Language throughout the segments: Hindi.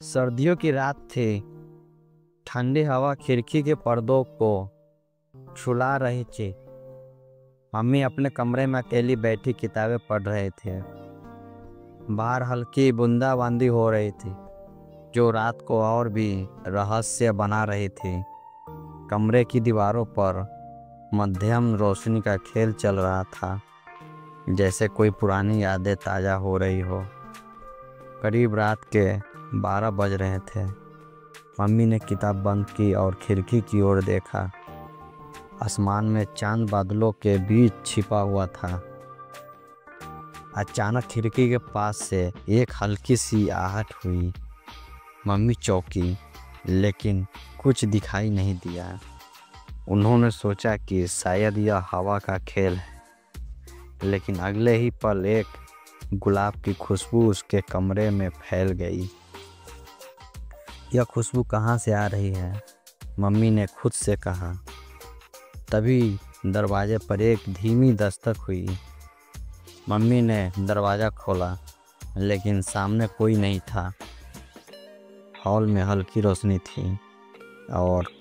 सर्दियों की रात थी। ठंडी हवा खिड़की के पर्दों को छुला रही थी। मम्मी अपने कमरे में अकेली बैठी किताबें पढ़ रहे थे। बाहर हल्की बूंदाबांदी हो रही थी जो रात को और भी रहस्य बना रही थी। कमरे की दीवारों पर मध्यम रोशनी का खेल चल रहा था, जैसे कोई पुरानी यादें ताज़ा हो रही हो। करीब रात के 12 बज रहे थे। मम्मी ने किताब बंद की और खिड़की की ओर देखा। आसमान में चांद बादलों के बीच छिपा हुआ था। अचानक खिड़की के पास से एक हल्की सी आहट हुई। मम्मी चौंकी, लेकिन कुछ दिखाई नहीं दिया। उन्होंने सोचा कि शायद यह हवा का खेल है, लेकिन अगले ही पल एक गुलाब की खुशबू उसके कमरे में फैल गई। यह खुशबू कहाँ से आ रही है? मम्मी ने खुद से कहा। तभी दरवाजे पर एक धीमी दस्तक हुई। मम्मी ने दरवाज़ा खोला, लेकिन सामने कोई नहीं था। हॉल में हल्की रोशनी थी और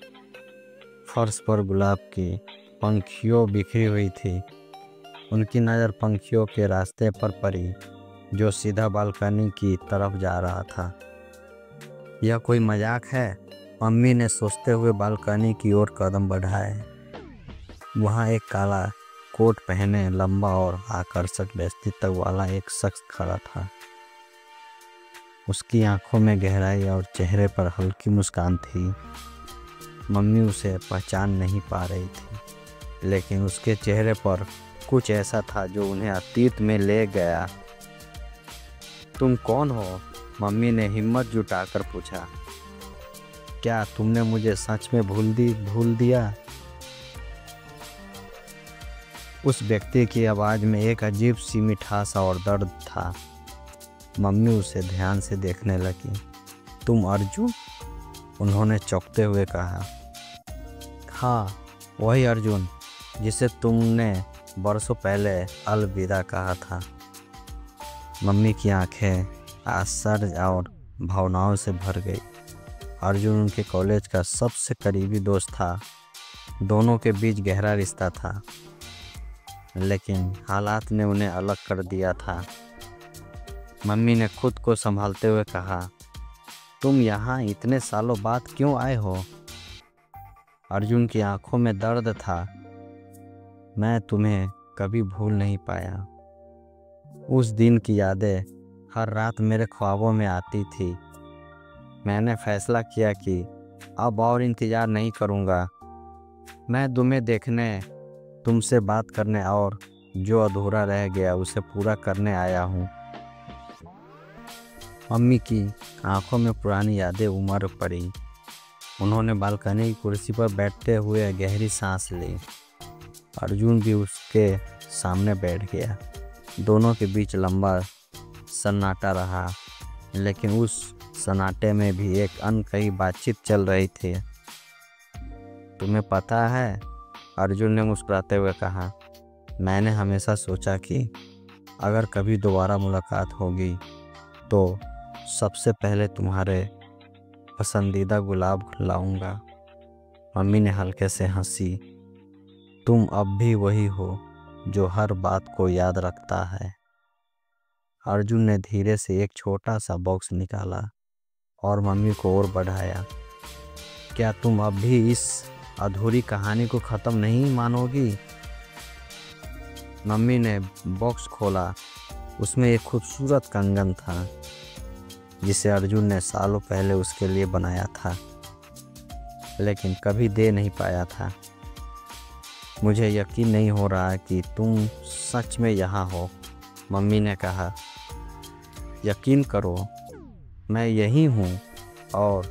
फर्श पर गुलाब की पंखियों बिखरी हुई थी। उनकी नज़र पंखियों के रास्ते पर पड़ी, जो सीधा बालकनी की तरफ जा रहा था। यह कोई मजाक है? मम्मी ने सोचते हुए बालकनी की ओर कदम बढ़ाए। वहाँ एक काला कोट पहने, लंबा और आकर्षक व्यक्तित्व वाला एक शख्स खड़ा था। उसकी आंखों में गहराई और चेहरे पर हल्की मुस्कान थी। मम्मी उसे पहचान नहीं पा रही थी, लेकिन उसके चेहरे पर कुछ ऐसा था जो उन्हें अतीत में ले गया। तुम कौन हो? मम्मी ने हिम्मत जुटाकर पूछा। क्या तुमने मुझे सच में भूल दिया? उस व्यक्ति की आवाज़ में एक अजीब सी मिठास और दर्द था। मम्मी उसे ध्यान से देखने लगी। तुम अर्जुन? उन्होंने चौंकते हुए कहा। हाँ, वही अर्जुन जिसे तुमने बरसों पहले अलविदा कहा था। मम्मी की आंखें आश्चर्य और भावनाओं से भर गई। अर्जुन उनके कॉलेज का सबसे करीबी दोस्त था। दोनों के बीच गहरा रिश्ता था, लेकिन हालात ने उन्हें अलग कर दिया था। मम्मी ने खुद को संभालते हुए कहा, तुम यहाँ इतने सालों बाद क्यों आए हो? अर्जुन की आंखों में दर्द था। मैं तुम्हें कभी भूल नहीं पाया। उस दिन की यादें हर रात मेरे ख्वाबों में आती थी। मैंने फैसला किया कि अब और इंतज़ार नहीं करूँगा। मैं तुम्हें देखने, तुमसे बात करने और जो अधूरा रह गया उसे पूरा करने आया हूँ। मम्मी की आंखों में पुरानी यादें उमड़ पड़ी। उन्होंने बालकनी की कुर्सी पर बैठते हुए गहरी सांस ली। अर्जुन भी उसके सामने बैठ गया। दोनों के बीच लंबा सन्नाटा रहा, लेकिन उस सन्नाटे में भी एक अनकही बातचीत चल रही थी। तुम्हें पता है, अर्जुन ने मुस्कुराते हुए कहा, मैंने हमेशा सोचा कि अगर कभी दोबारा मुलाकात होगी तो सबसे पहले तुम्हारे पसंदीदा गुलाब लाऊंगा। मम्मी ने हल्के से हंसी। तुम अब भी वही हो जो हर बात को याद रखता है। अर्जुन ने धीरे से एक छोटा सा बॉक्स निकाला और मम्मी को और बढ़ाया। क्या तुम अब भी इस अधूरी कहानी को ख़त्म नहीं मानोगी? मम्मी ने बॉक्स खोला। उसमें एक खूबसूरत कंगन था, जिसे अर्जुन ने सालों पहले उसके लिए बनाया था, लेकिन कभी दे नहीं पाया था। मुझे यकीन नहीं हो रहा कि तुम सच में यहाँ हो, मम्मी ने कहा। यकीन करो, मैं यही हूँ और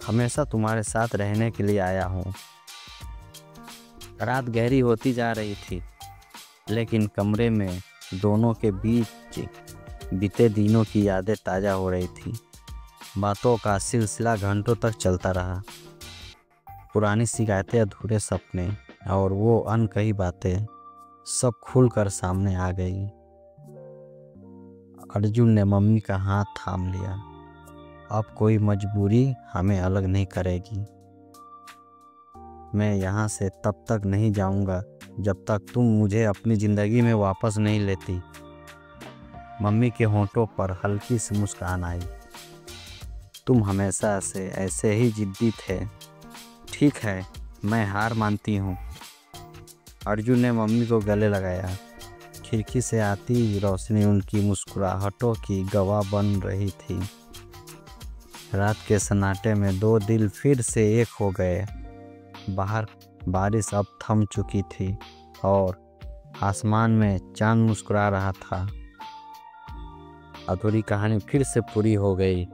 हमेशा तुम्हारे साथ रहने के लिए आया हूँ। रात गहरी होती जा रही थी, लेकिन कमरे में दोनों के बीच बीते दिनों की यादें ताज़ा हो रही थी। बातों का सिलसिला घंटों तक चलता रहा। पुरानी शिकायतें, अधूरे सपने और वो अनकही बातें सब खुलकर सामने आ गई। अर्जुन ने मम्मी का हाथ थाम लिया अब कोई मजबूरी हमें अलग नहीं करेगी। मैं यहाँ से तब तक नहीं जाऊँगा जब तक तुम मुझे अपनी ज़िंदगी में वापस नहीं लेती। मम्मी के होंठों पर हल्की सी मुस्कान आई। तुम हमेशा से ऐसे ही जिद्दी थे। ठीक है, मैं हार मानती हूँ। अर्जुन ने मम्मी को गले लगाया। खिड़की से आती रोशनी उनकी मुस्कुराहटों की गवाह बन रही थी। रात के सन्नाटे में दो दिल फिर से एक हो गए। बाहर बारिश अब थम चुकी थी और आसमान में चांद मुस्कुरा रहा था। अधूरी कहानी फिर से पूरी हो गई।